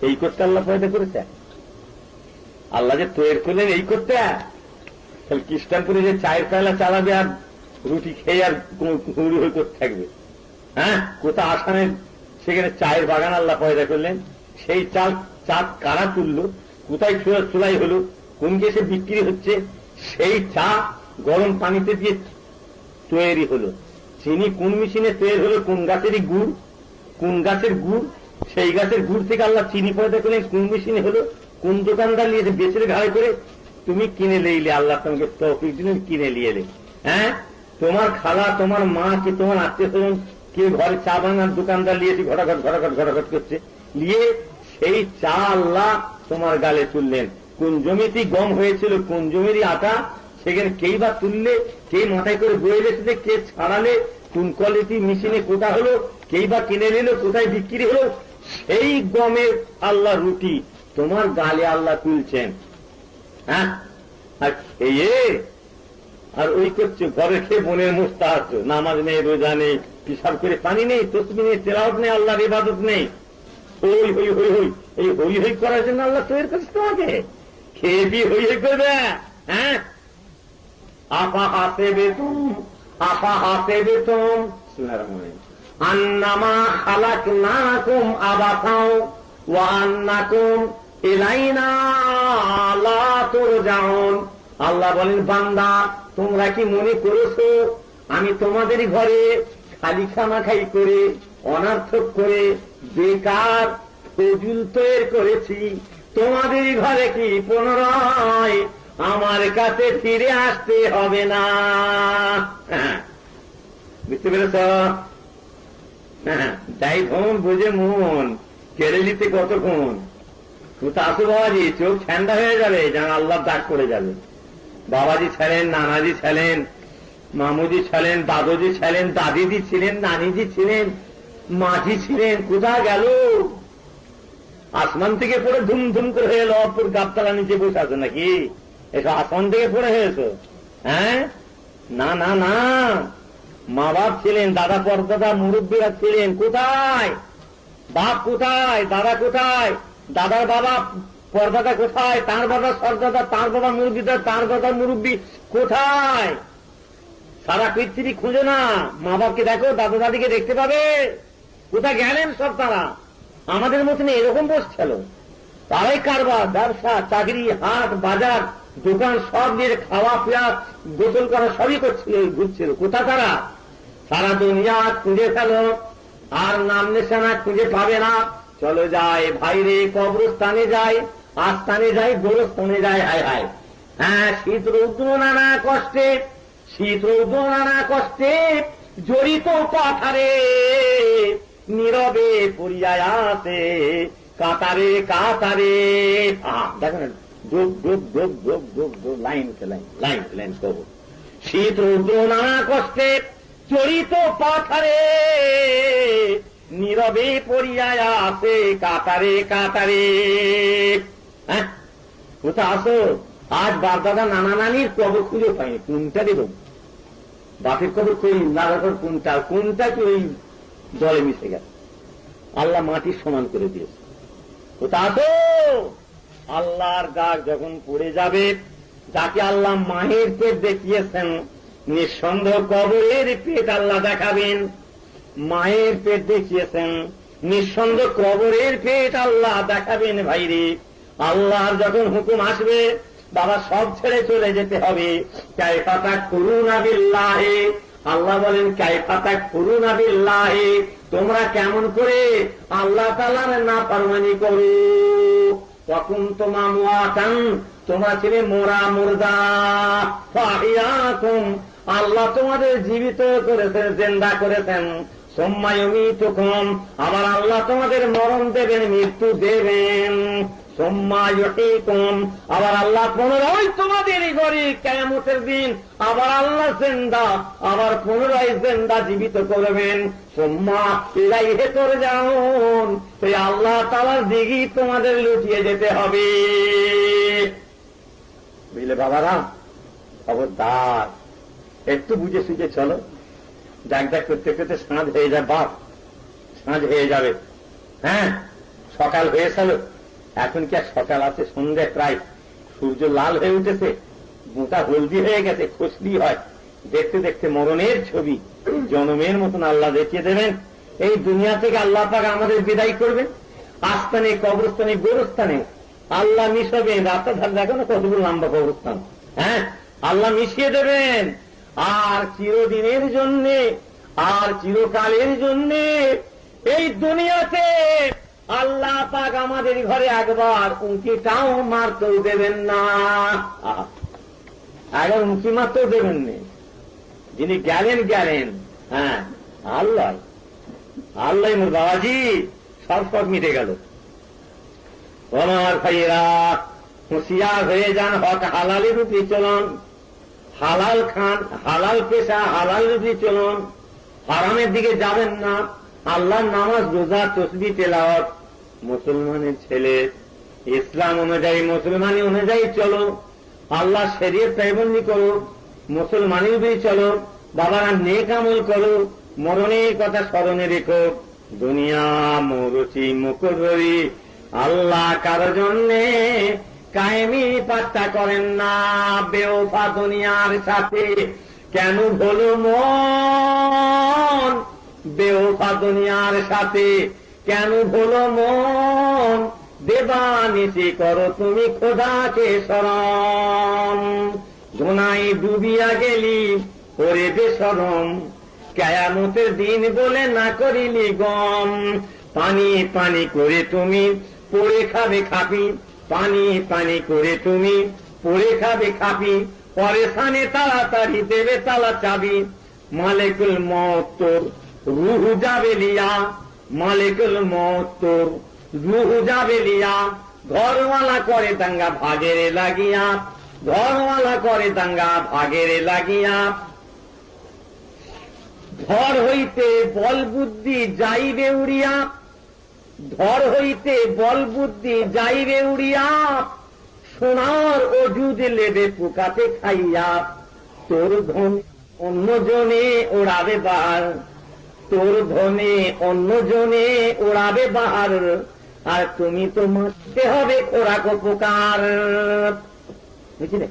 এই করতে আল্লাহ পয়দা করেছে, আল্লাহ যে তৈরি করলেন এই করতে। তাহলে খ্রিস্টানপুরে যে চায়ের পেয়ালা চালাবে আর রুটি খেয়ে আর হুড়ি হয়ে করতে থাকবে? হ্যাঁ, কোথা আসামে সেখানে চায়ের বাগান আল্লাহ পয়দা করলেন, সেই চাঁদ কারা তুললো, কোথায় চুলাই হলো, কোন দেশে বিক্রি হচ্ছে, সেই চা গরম পানিতে দিয়ে তৈরি হলো। চিনি কোন মেশিনে তৈরি হলো, কোন গাছেরই গুড়, কোন গাছের গুড়, সেই গাছের গুড় থেকে আল্লাহ চিনি পয়দা করলেন, কোন মেশিনে হলো, কোন দোকানদার নিয়েছে বেচের ঘাড়ে করে তুমি কিনে লইলে, আল্লাহ তোমাকে তৌফিক দিলেন, কিনে নিয়ে এলে। হ্যাঁ, তোমার খালা, তোমার মা, কি তোমার আত্মীয় স্বজন কেউ ঘরে চা বানার দোকানদার নিয়েছে, ঘটাঘট ঘটাঘট ঘটাঘট করছে, নিয়ে সেই চা আল্লাহ তোমার গালে তুললেন। কোন জমিতে গম হয়েছিল, কোন জমিরই আটা, সেখানে কেই বা তুললে, কে মাথায় করে বয়ে গেছে, কে ছাড়ালে, কোন কোয়ালিটি মেশিনে কোথা হলো, কেই বা কিনে নিল, কোথায় বিক্রি হলো, সেই গমের আল্লাহ রুটি তোমার গালে আল্লাহ তুলছেন। হ্যাঁ, আর এই আর ওই করছো, ঘরে খেয়ে বোনের মুস্তা আছো, নামাজ নেই, রোজা নেই, পিসাব করে পানি নেই, তসবিহ নেই, তেলাওয়াত নেই, আল্লাহর ইবাদত নেই, হই হই হই হই, এই হই হই করার জন্য আল্লাহ তৈরি করছে তোমাকে, খেয়ে দিয়ে হই হই করবে। হ্যাঁ, আপা হাসিবতুম আন্নামা খালাকনাকুম আবাসাও ওয়া আন্নাকুম ইলাইনা লা তুরজাউন, আল্লাহ বলেন বান্দা তোমরা কি মনে করেছো আমি তোমাদের ঘরে খালি খামাখাই করে, অনার্থক করে, বেকার ফজুল তৈরি করেছি? তোমাদের ঘরে কি পুনরায় আমার কাছে ফিরে আসতে হবে না? বুঝতে পেরেছ? তাই ধন বুঝে মন কেড়ে নিতে কতক্ষণ, কোথা আসো বাবাজি, চোখ ঠান্ডা হয়ে যাবে, যেন আল্লাহ ডাক করে যাবে। বাবাজি ছিলেন, নানাজি ছিলেন, মামুজি ছিলেন, দাদুজি ছিলেন, দাদিজি ছিলেন, নানিজি ছিলেন, মাঝি ছিলেন, কোথা গেল? আসমান থেকে পড়ে ধুমধুম করে হয়ে এলো, অপুর গাবতলা নিচে বসে আছে নাকি? এসব আসমান থেকে পড়ে হয়েছ? হ্যাঁ, না না না, মা বাপ ছিলেন, দাদা পরদাদা মুরব্বীরা ছিলেন, কোথায়? বাপ কোথায়? দাদা কোথায়? দাদার বাবা পরদাদা কোথায়? তার বাবা সরদাদা, তার বাবা মুরব্বীদা, তার দাদা মুরব্বী কোথায়? সারা পৃথিবী খুঁজে না, মা বাপকে দেখো, দাদা দাদিকে দেখতে পাবে, কোথায় গেলেন সব তারা? আমাদের মতন এরকম বসছিল, তারাই কারবার, ব্যবসা, চাকরি, হাট, বাজার, দোকান সব নিয়ে খাওয়া পিয়া, গোসল করা সবই করছিল, ঘুরছিল। কোথা তারা? সারা দুনিয়া খুঁজে ফেল, আর নাম নিশানা খুঁজে পাবে না। চলো যায় ভাইরে, কবরস্থানে যায়, আস্থানে যায়, গোরস্থানে যায়, হায় হায়। হ্যাঁ, শীত রৌদ্র নানা কষ্টে, শীত রৌদ্র নানা কষ্টে জড়িত পাথারে, নীরবে পড়িয়া আছে কাতারে কাতারে। দেখেন ডুব ডুব ডুব ডুব ডুব ডুব, লাইন লাইন লাইন লাইন কবর। শীত রৌদ্র নানা কষ্টে চরিত পাথারে, নীরবে পড়িয়া আছে কাতারে কাতারে। হ্যাঁ, কোথা আসো? আজ বাপ দাদা নানা নানির কবর খুঁজে পাইনি, কোনটা দেব? বাপের কবর কই, নানা কবর কোনটা, কোনটা কি ওই জলে মিশে গেছে। আল্লাহ মাটির সমান করে দিয়েছে। কোথা আসো? আল্লাহর ডাক যখন পড়ে যাবে, যাকে আল্লাহ মায়ের পেট দেখিয়েছেন, নিঃসন্দেহ কবরের পেট আল্লাহ দেখাবেন। মায়ের পেট দেখিয়েছেন, নিঃসন্দেহ কবরের পেট আল্লাহ দেখাবেন। ভাইরে, আল্লাহর যখন হুকুম আসবে, বাবা সব ছেড়ে চলে যেতে হবে। কাইফা তাকফুরুনা বিল্লাহি, আল্লাহ বলেন কাইফা তাকফুরুনা বিল্লাহি, তোমরা কেমন করে আল্লাহ তাআলার নাফরমানি করো। তখন তোমা মুআতান, তোমরা ছিলে মোরা মুর্দা, ফাহিয়াকুম, আল্লাহ তোমাদের জীবিত করেছেন, জিন্দা করেছেন। সুম্মা ইউমীতুকুম, আবার আল্লাহ তোমাদের মরণ দেবেন, মৃত্যু দেবেন। সুম্মা ইউহয়ীকুম, আবার আল্লাহ পুনরায় তোমাদের ঘরে কিয়ামতের দিন আবার আল্লাহ জিন্দা, আবার পুনরায় জিন্দা জীবিত করবেন। সুম্মা ইলাইহি তুরজাউন, এই আল্লাহ তাআলার দিকেই তোমাদের লুটিয়ে যেতে হবে। বুঝলে বাবারা? খবরদার, একটু বুঝে সুঝে চলো। ডাক ডাক করতে করতে সাঁঝ হয়ে যাবে বাপ, সাঁঝ হয়ে যাবে। হ্যাঁ, সকাল হয়ে গেল। এখন কি আর সকাল আছে? সন্ধ্যে প্রায়, সূর্য লাল হয়ে উঠেছে, মোটা হলদি হয়ে গেছে, খুশলি হয়। দেখতে দেখতে মরণের ছবি জনমের মতন আল্লাহ দেখিয়ে দেবেন। এই দুনিয়া থেকে আল্লাহ পাক আমাদের বিদায় করবেন। আস্তানে, কবরস্থানে, গোরস্থানে আল্লাহ মিশাবেন। রাস্তা ধার দেখো না কতগুলো লম্বা কবরস্থান। হ্যাঁ, আল্লাহ মিশিয়ে দেবেন। আর চিরদিনের জন্যে, আর চিরকালের জন্যে এই দুনিয়াতে আল্লাহ পাক আমাদের ঘরে একবার উঁকিটাও মারতেও দেবেন না। একবার উঁকি মারতেও দেবেন না। যিনি গেলেন গেলেন। হ্যাঁ, আল্লাহ আল্লাহ মোর বাবাজি, সব সব মিটে গেল। আমার ভাইয়েরা, হুঁশিয়ার হয়ে যান, হক হালালের উপরে চলুন, হালাল খান, হালাল পেশা, হালাল রুজি চলুন, হারামের দিকে যাবেন না। আল্লাহর নামাজ, রোজা, তসবিহ, তেলাওয়াত, মুসলমানের ছেলে, ইসলাম অনুযায়ী, মুসলমানি অনুযায়ী চলো। আল্লাহ শরীয়ত পায়বন্দি করো, মুসলমানি অনুযায়ী চলো। বাবারা নেক আমল করো, মরণের কথা স্মরণে রেখো। দুনিয়া মরুচি মুকুরি, আল্লাহ কারো জন্যে কায়েমি পাত্তা করেন না। বেওফা দুনিয়ার সাথে কেন ভোলো মন, বেওফা দুনিয়ার সাথে কেন ভোলো মন, দেবানিশি করো তুমি খোদাকে শরণ। গুনায় ডুবিয়া গেলি ওরে বেশরম, কিয়ামতের দিন বলে না করিলি গম। পানি পানি করে তুমি পড়ে খাবে খাপি, পানি পানি করে তুমি পড়ে খাবে খাপি। পরেশানে তাড়াতাড়ি দেবে তালা চাবি। মালিকুল মওত তোর রুহ যাবে লিয়া, মালিকুল মওত তোর রুহ যাবে লিয়া। ঘরওয়ালা করে দাঙ্গা ভাগের লাগিয়া, ঘরওয়ালা করে দাঙ্গা ভাগের লাগিয়া। ঘর হইতে বল বুদ্ধি যাইবে উড়িয়া, ঘর হইতে বল বুদ্ধি যাইবে উড়িয়া। সোনার অজুদ লেবে পোকাতে খাইয়া। তোর ধন অন্যজনে ওড়াবে বার, তোর ধনে অন্যজনে ওড়াবে বার। আর তুমি তো মারতে হবে খোরাক উপকার। বুঝলে?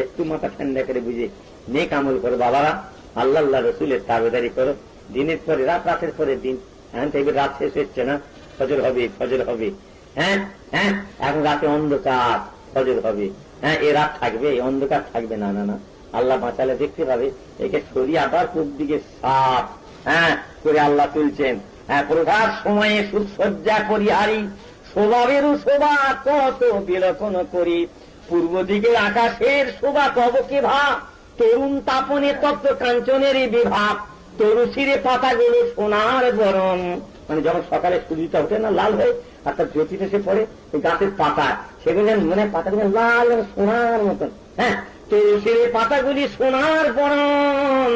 একটু মাথা ঠান্ডা করে বুঝে নেক আমল করো বাবারা। আল্লাহ আল্লাহ রসুলের তাবেদারি করো। দিনের পরে রাত, রাতের পরে দিন। হ্যাঁ, এবার রাত শেষ হচ্ছে না, ফজর হবে, ফজর হবে। হ্যাঁ হ্যাঁ, এখন রাতে অন্ধকার, ফজর হবে। হ্যাঁ, এ রাত থাকবে, এই অন্ধকার থাকবে না। না না, আল্লাহ বাঁচালে দেখতে পাবে একে সরিয়ে আবার পূব দিকে সাপ হ্যাঁ করে আল্লাহ তুলছেন। হ্যাঁ, প্রভাত সময়ে সুসজ্জা করি হারি, স্বভাবেরও শোভা কত বিলক্ষণ করি। পূর্ব দিকের আকাশের শোভা কবকে ভাব, তরুণ তাপনে তপ্ত কাঞ্চনের বিভাব। তরুশিরে পাতাগুলো সোনার বরণ, মানে যখন সকালে সূর্যটা ওঠে না লাল হয়ে আর তার জ্যোতিতে সে পড়ে ওই গাছের পাতা, সেগুলো মানে পাতাগুলো লাল সোনার মতন। হ্যাঁ, তুলসীর পাতাগুলি সোনার বরণ,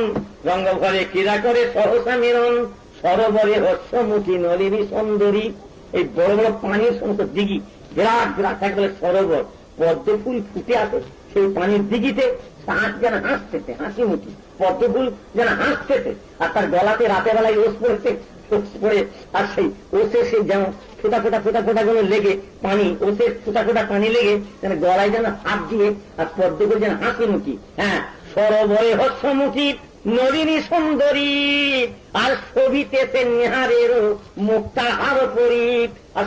রঙ্গঘরে ক্রীড়া করে সহসা মিলন, সরোবরে হস্যমুখী নলিনী সুন্দরী। এই বড় বড় পানির সমস্ত দিঘি, বিরাট বিরাট থাকবে সরোবর, পদ্ম ফুল ফুটে আসে সেই পানির দিঘিতে, তাঁত যেন হাসতেছে হাসি মুখী, পদ্ম ফুল যেন হাসতেছে, আর তার গলাতে রাতের বেলায় ওষ পড়েছে, পড়ে আর সেই ওষে সেই যেন ফোটা ফোটা ফোটা ফোটা গুলো লেগে পানি, ওষের ফোটা ফোটা পানি লেগে যেন গলায় যেন হাত দিয়ে, আর পদ্মগুলো যেন হাসি মুখী। হ্যাঁ, সরোবরে হস্যমুখী নলিনী সুন্দরী, আর শোভিতেছে নিহারেরও মুক্তার হার পরিত, আর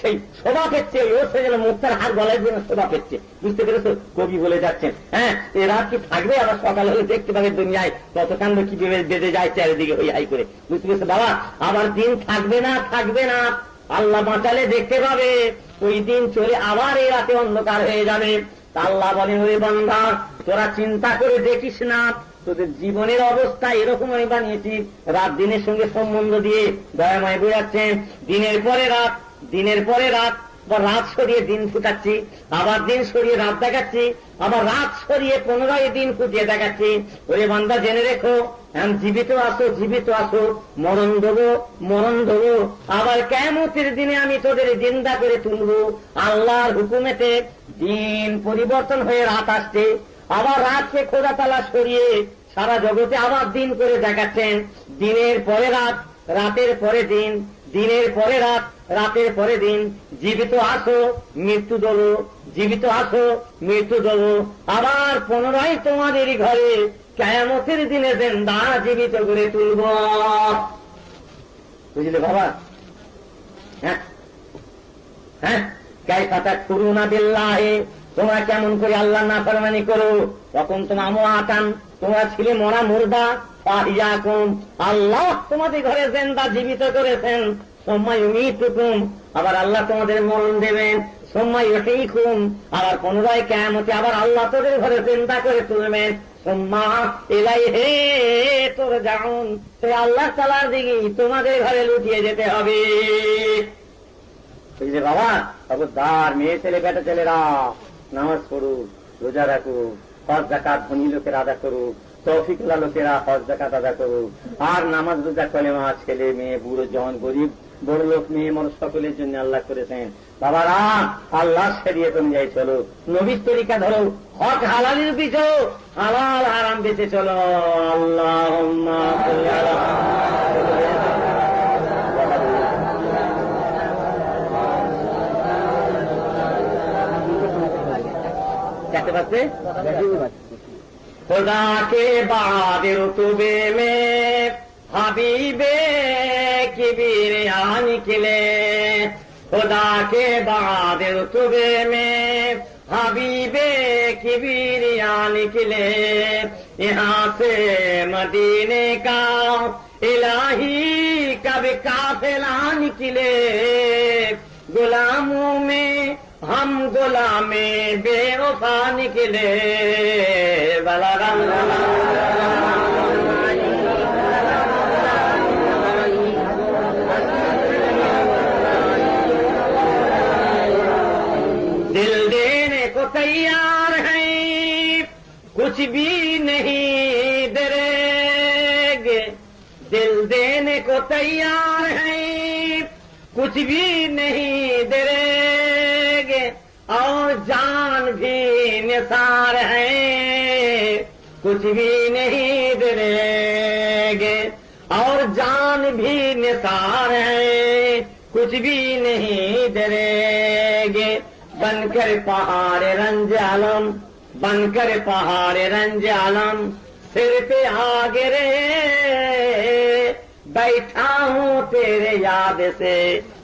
সেই শোভা পেচ্ছে ওষে যেন মুক্তার হার গলায় যেন শোভা পেচ্ছে। বুঝতে পেরেছো? কবি বলে যাচ্ছেন। হ্যাঁ, এ রাত কি থাকবে, আবার সকাল হলে দেখতে পাবে দুনিয়ায় কত কাণ্ড কি বেঁধে যায় চারিদিকে হই হাই করে। বুঝতে পেরেছো বাবা? আবার দিন থাকবে না, থাকবে না, আল্লাহ বাঁচালে দেখতে পাবে ওই দিন চলে আবার এই রাতে অন্ধকার হয়ে যাবে। আল্লাহ বলেন, ওই বান্দা তোরা চিন্তা করে দেখিস না, তোদের জীবনের অবস্থা এরকম আমি বানিয়েছি, রাত দিনের সঙ্গে সম্বন্ধ দিয়ে দয়াময় বোঝাচ্ছেন। দিনের পরে রাত, দিনের পরে রাত, বা রাত সরিয়ে দিন ফুটাচ্ছি, আবার দিন সরিয়ে রাত দেখাচ্ছি, আবার রাত সরিয়ে পুনরায় দিন ফুটিয়ে দেখাচ্ছি। ওরে বান্দা জেনে রেখো, জীবিত আসো, জীবিত আসো, মরণ দেবো, মরণ দেবো, আবার কিয়ামতের দিনে আমি তোদের জিন্দা করে তুলবো। আল্লাহর হুকুমেতে দিন পরিবর্তন হয়ে রাত আসছে, আবার রাতকে খোদা তালা সরিয়ে সারা জগতে আবার দিন করে দেখাচ্ছেন। দিনের পরে রাত, রাতের পরে দিন, দিনের পরে রাত, রাতের পরে দিন। জীবিত আসো, মৃত্যু দেবো, জীবিত আসো, মৃত্যু দেবো, আবার পুনরায় তোমাদের ঘরে কিয়ামতের দিনে জিন্দা জীবিত করে তুলব। বুঝলে বাবা? হ্যাঁ হ্যাঁ, কাইফা তাকফুরুনা বিল্লাহি, তোমরা কেমন করে আল্লাহ নাফরমানি করো। তখন তোমরা আমওয়াতান, তোমরা ছিলে মরা মুর্দা, ফাহিয়াকুম, আল্লাহ তোমাদের ঘরে জিন্দা জীবিত করেছেন। সুম্মা ইউমীতুকুম, আবার আল্লাহ তোমাদের মরণ দেবেন। সুম্মা ইউহয়ীকুম, আবার পুনরায় কিয়ামতে আবার আল্লাহ তোদের ঘরে জিন্দা করে তুলবেন। সুম্মা ইলাইহি তুরজাউন, সেই আল্লাহ তাআলার দিকে তোমাদের ঘরে লুটিয়ে যেতে হবে। বুঝলে বাবা? খবরদার মেয়ে ছেলে বেটা ছেলেরা নামাজ পড়ো, রোজা রাখো, হজ যাকাত ধনী লোকেরা আদা করো, তৌফিকওয়ালা লোকেরা হজ যাকাত আদা করো, আর নামাজ রোজা কলেমা ছেলে মেয়ে বুড়ো জওয়ান গরিব বড় লোক মেয়ে মানুষ সকলের জন্য আল্লাহ করেছেন। বাবারা, আল্লাহ শরীয়ত অনুযায়ী চলো, নবীর তরিকা ধরো, হক হালালের পিছো, হালাল হারাম বেঁচে চলো। আল্লাহুম্মা সাল্লি আলা खुदा के बाद रुतबे में हबीबे किबरिया निकले, खुदा के बाद रुतबे में हबीबे किबरिया निकले, यहाँ से मदीने का इलाही कब काफिला निकले, गुलामों में हम गुलामे बेवफा निकले। दिल देने को तैयार है, कुछ भी नहीं डरेंगे, दिल देने को तैयार है, कुछ भी नहीं डरेंगे, और जान भी निसार है, कुछ भी नहीं डरेंगे, और जान भी निसार है, कुछ भी नहीं डरेंगे। बनकर पहाड़ रंज आलम, बनकर पहाड़ रंज आलम, सिर पे आ गिरे, बैठा हूँ तेरे याद से,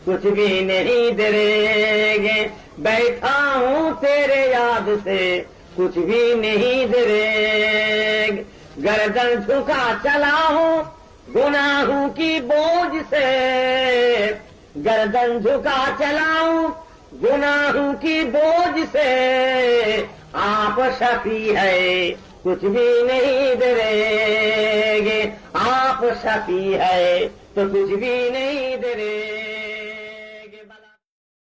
कुछ भी नहीं डरेंगे, बैठा हूँ तेरे याद से, कुछ भी नहीं डरेंगे। गर्दन झुका चला हूँ गुनाहों की बोझ से, गर्दन झुका चला हूँ गुनाहों की बोझ से, आप शफी है कुछ भी नहीं डरेंगे, आप साथी है तो कुछ भी नहीं डरेंगे।